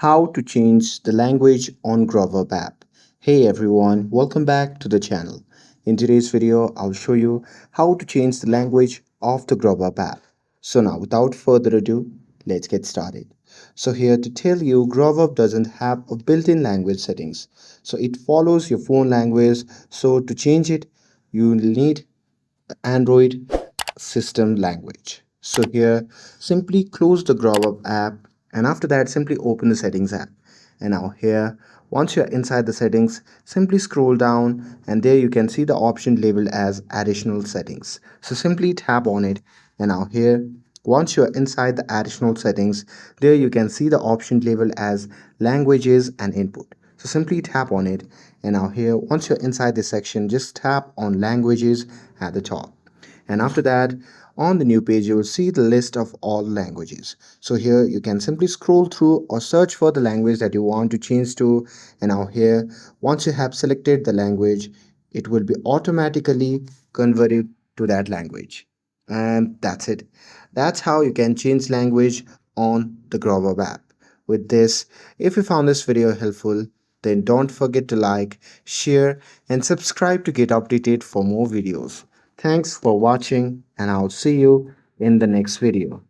how to change the language on Grubhub app. Hey everyone, welcome back to the channel. In today's video, I'll show you how to change the language of the Grubhub app. So now, without further ado, let's get started. So here to tell you, Grubhub doesn't have a built-in language settings. So it follows your phone language. So to change it, you need Android system language. So here, simply close the Grubhub app, and after that, simply open the settings app. And now here, once you're inside the settings, simply scroll down, and there you can see the option labeled as additional settings. So simply tap on it, and now here, once you're inside the additional settings, there you can see the option labeled as languages and input. So simply tap on it, and now here, once you're inside this section, just tap on languages at the top. And after that, on the new page, you will see the list of all languages. So here you can simply scroll through or search for the language that you want to change to. And now here, once you have selected the language, it will be automatically converted to that language. And that's it. That's how you can change language on the Grubhub app. With this, if you found this video helpful, then don't forget to like, share, and subscribe to get updated for more videos. Thanks for watching, and I'll see you in the next video.